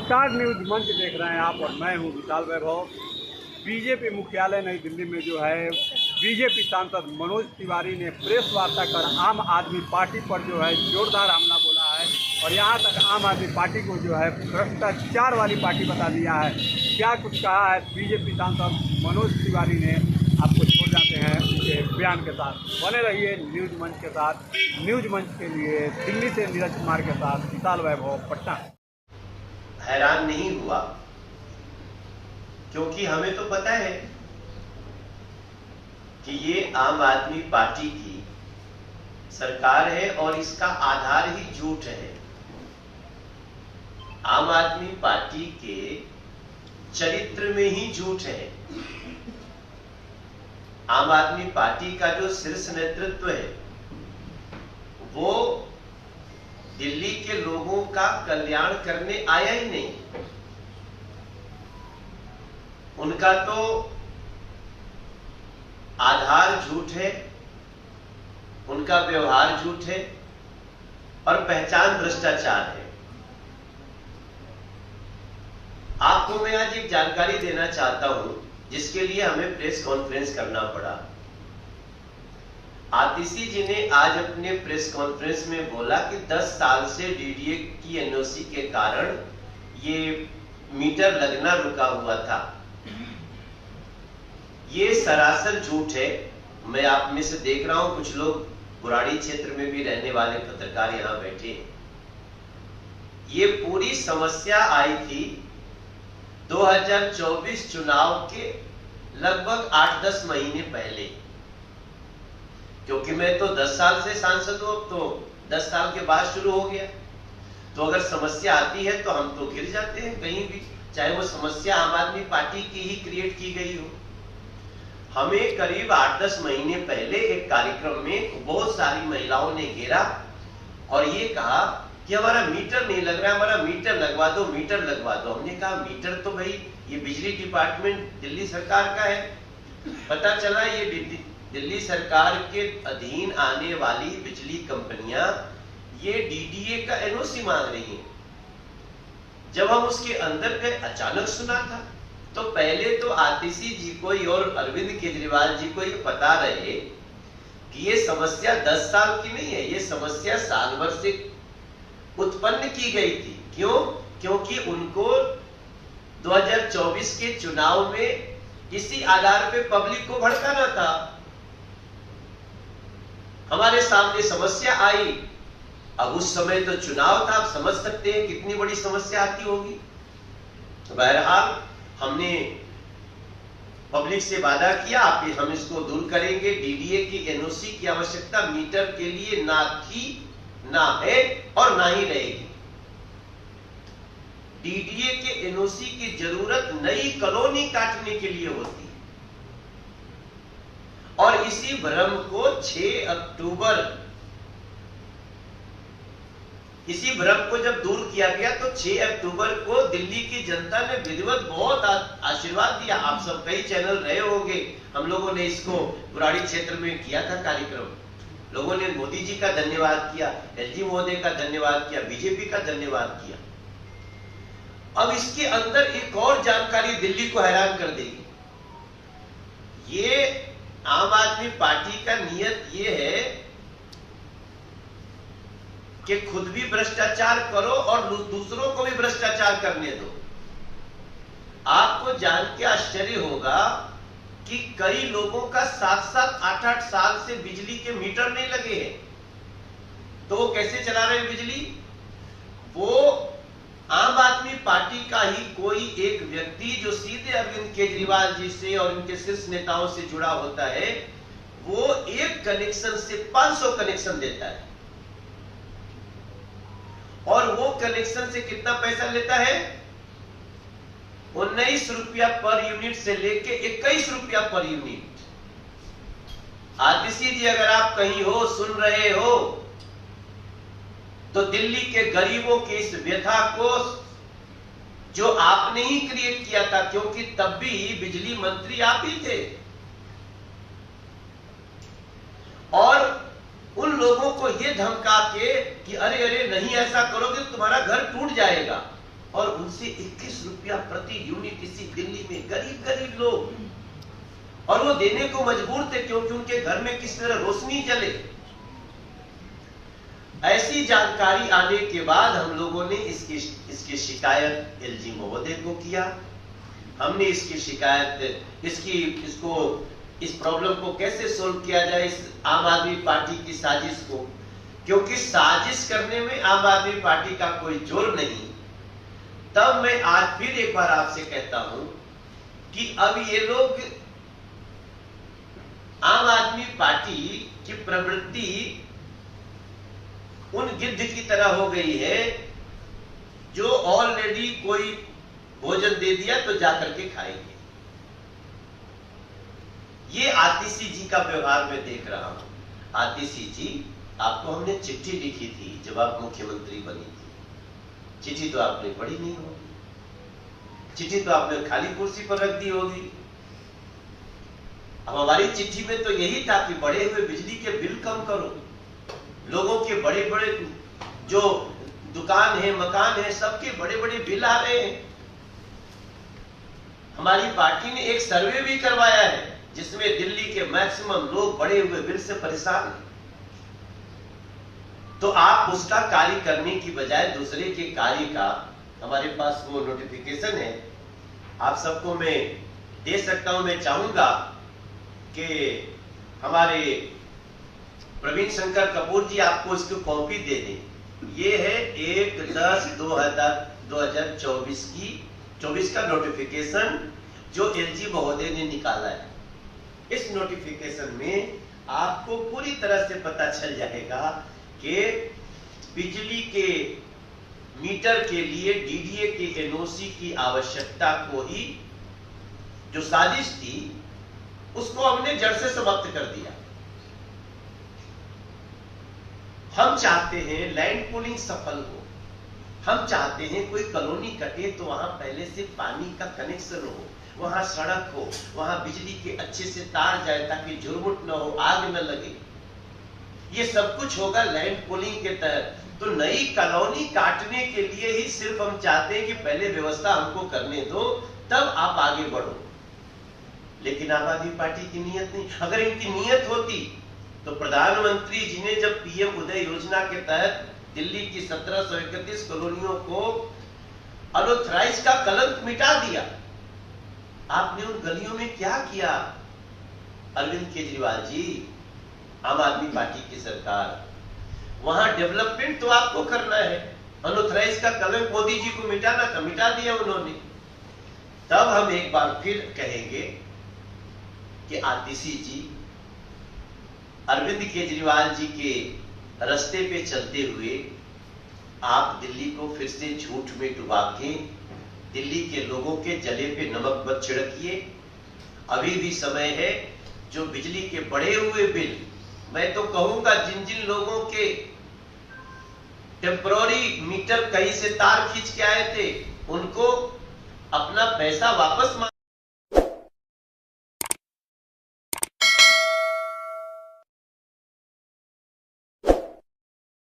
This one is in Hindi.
स्टार न्यूज मंच देख रहे हैं आप और मैं हूं विशाल वैभव। बीजेपी मुख्यालय नई दिल्ली में जो है बीजेपी सांसद मनोज तिवारी ने प्रेस वार्ता कर आम आदमी पार्टी पर जो है जोरदार हमला बोला है और यहां तक आम आदमी पार्टी को जो है भ्रष्टाचार वाली पार्टी बता दिया है। क्या कुछ कहा है बीजेपी सांसद मनोज तिवारी ने, आपको छोड़ जाते हैं उनके बयान के साथ। बने रहिए न्यूज मंच के साथ। न्यूज मंच के लिए दिल्ली से नीरज कुमार के साथ विशाल वैभव, पटना। हैरान नहीं हुआ क्योंकि हमें तो पता है कि ये आम आदमी पार्टी की सरकार है और इसका आधार ही झूठ है। आम आदमी पार्टी के चरित्र में ही झूठ है। आम आदमी पार्टी का जो शीर्ष नेतृत्व है वो दिल्ली के लोगों का कल्याण करने आया ही नहीं। उनका तो आधार झूठ है, उनका व्यवहार झूठ है और पहचान भ्रष्टाचार है। आपको मैं आज एक जानकारी देना चाहता हूं जिसके लिए हमें प्रेस कॉन्फ्रेंस करना पड़ा। आतिशी जी ने आज अपने प्रेस कॉन्फ्रेंस में बोला कि 10 साल से डीडीए की एनओसी के कारण ये मीटर लगना रुका हुआ था। ये सरासर झूठ है। मैं आप में से देख रहा हूं कुछ लोग बुराड़ी क्षेत्र में भी रहने वाले पत्रकार यहां बैठे। ये पूरी समस्या आई थी 2024 चुनाव के लगभग 8-10 महीने पहले, क्योंकि मैं तो 10 साल से सांसद हूं, तो 10 साल के बाद शुरू हो गया। तो अगर समस्या आती है तो हम तो गिर जाते हैं कहीं भी, चाहे वो समस्या आम आदमी पार्टी की ही क्रिएट की गई हो। हमें करीब 8-10 महीने पहले एक कार्यक्रम में बहुत सारी महिलाओं ने घेरा और ये कहा कि हमारा मीटर नहीं लग रहा है, हमारा मीटर लगवा दो, मीटर लगवा दो। हमने कहा मीटर तो भाई ये बिजली डिपार्टमेंट दिल्ली सरकार का है। पता चला ये दिल्ली सरकार के अधीन आने वाली बिजली कंपनियां ये डीडीए का एनओसी मांग रही हैं। जब हम उसके अंदर गए अचानक सुना था तो पहले तो आतिशी जी को और अरविंद केजरीवाल जी को ये पता रहे कि ये समस्या 10 साल की नहीं है, ये समस्या साल भर से उत्पन्न की गई थी। क्यों? क्योंकि उनको 2024 के चुनाव में इसी आधार पे पब्लिक को भड़काना था। हमारे सामने समस्या आई। अब उस समय तो चुनाव था, आप समझ सकते हैं कितनी बड़ी समस्या आती होगी। बहरहाल हमने पब्लिक से वादा किया हम इसको दूर करेंगे। डीडीए की एनओसी की आवश्यकता मीटर के लिए ना थी, ना है और ना ही रहेगी। डीडीए के एनओसी की जरूरत नई कॉलोनी काटने के लिए होती है और इसी भ्रम को 6 अक्टूबर इसी भ्रम को जब दूर किया गया तो 6 अक्टूबर को दिल्ली की जनता ने विधिवत बहुत आशीर्वाद दिया। आप सब कई चैनल रहे होंगे, हम लोगों ने इसको बुराड़ी क्षेत्र में किया था कार्यक्रम। लोगों ने मोदी जी का धन्यवाद किया, एलजी महोदय का धन्यवाद किया, बीजेपी का धन्यवाद किया। अब इसके अंदर एक और जानकारी दिल्ली को हैरान कर देगी। ये आम आदमी पार्टी का नियत ये है कि खुद भी भ्रष्टाचार करो और दूसरों को भी भ्रष्टाचार करने दो। आपको जान के आश्चर्य होगा कि कई लोगों का 7-7, 8-8 साल से बिजली के मीटर नहीं लगे हैं। तो वो कैसे चला रहे हैं बिजली? वो आम आदमी पार्टी का ही कोई एक व्यक्ति जो सीधे अरविंद केजरीवाल जी से और उनके शीर्ष नेताओं से जुड़ा होता है, वो एक कनेक्शन से 500 कनेक्शन देता है और वो कनेक्शन से कितना पैसा लेता है? 19 रुपया पर यूनिट से लेके 21 रुपया पर यूनिट। आतिशी जी अगर आप कहीं हो, सुन रहे हो, तो दिल्ली के गरीबों की इस व्यथा को जो आपने ही क्रिएट किया था, क्योंकि तब भी बिजली मंत्री आप ही थे, और उन लोगों को यह धमका के कि अरे अरे नहीं ऐसा करोगे तो तुम्हारा घर टूट जाएगा, और उनसे 21 रुपया प्रति यूनिट इसी दिल्ली में गरीब गरीब लोग, और वो देने को मजबूर थे क्योंकि उनके घर में किस तरह रोशनी जले। ऐसी जानकारी आने के बाद हम लोगों ने इसकी शिकायत एलजी महोदय को किया। हमने इसकी शिकायत इस प्रॉब्लम को कैसे सोल्व किया जाए, इस आम आदमी पार्टी की साजिश को, क्योंकि साजिश करने में आम आदमी पार्टी का कोई जोर नहीं। तब मैं आज फिर एक बार आपसे कहता हूं कि अब ये लोग आम आदमी पार्टी की प्रवृत्ति उन गिद्ध की तरह हो गई है जो ऑलरेडी कोई भोजन दे दिया तो जाकर के खाएंगे। ये आतिशी जी का व्यवहार मैं देख रहा हूं। आतिशी जी, आपको हमने चिट्ठी लिखी थी जब आप मुख्यमंत्री बनी थी। चिट्ठी तो आपने पढ़ी नहीं होगी, चिट्ठी तो आपने खाली कुर्सी पर रख दी होगी। अब हमारी चिट्ठी में तो यही था कि बढ़े हुए बिजली के बिल कम करो, लोगों के बड़े बड़े जो दुकान है, मकान है, सबके बड़े बड़े बिल आ रहे हैं। हमारी पार्टी ने एक सर्वे भी करवाया है जिसमें दिल्ली के मैक्सिमम लोग बढ़े हुए बिल से परेशान हैं। तो आप उसका कार्य करने की बजाय दूसरे के कार्य का, हमारे पास वो नोटिफिकेशन है, आप सबको मैं दे सकता हूं। मैं चाहूंगा कि हमारे प्रवीण शंकर कपूर जी आपको इसकी कॉपी दे दें। ये है 1/10/2024 का नोटिफिकेशन जो एलजी महोदय ने निकाला है। इस नोटिफिकेशन में आपको पूरी तरह से पता चल जाएगा कि बिजली के मीटर के लिए डीडीए के एनओसी की आवश्यकता को ही, जो साजिश थी, उसको हमने जड़ से समाप्त कर दिया। हम चाहते हैं लैंड पूलिंग सफल हो, हम चाहते हैं कोई कॉलोनी कटे तो वहां पहले से पानी का कनेक्शन हो, वहां सड़क हो, वहां बिजली के अच्छे से तार जाए ताकि झुरमुट न हो, आग न लगे। ये सब कुछ होगा लैंड पूलिंग के तहत। तो नई कॉलोनी काटने के लिए ही सिर्फ हम चाहते हैं कि पहले व्यवस्था हमको करने दो, तब आप आगे बढ़ो। लेकिन आम आदमी पार्टी की नीयत नहीं। अगर इनकी नीयत होती तो प्रधानमंत्री जी ने जब पीएम उदय योजना के तहत दिल्ली की 1731 कॉलोनियों को अनऑथराइज्ड का कलंक मिटा दिया, आपने उन गलियों में क्या किया? अरविंद केजरीवाल जी, आम आदमी पार्टी की सरकार, वहां डेवलपमेंट तो आपको करना है, अनऑथराइज्ड का कलंक मोदी जी को मिटाना था, मिटा दिया उन्होंने। तब हम एक बार फिर कहेंगे कि आतिशी जी अरविंद केजरीवाल जी के रास्ते पे चलते हुए आप दिल्ली को फिर से झूठ में डुबा के दिल्ली के लोगों के जले पे नमक मत छिड़किए। अभी भी समय है। जो बिजली के बढ़े हुए बिल, मैं तो कहूंगा जिन जिन लोगों के टेम्पररी मीटर कहीं से तार खींच के आए थे, उनको अपना पैसा वापस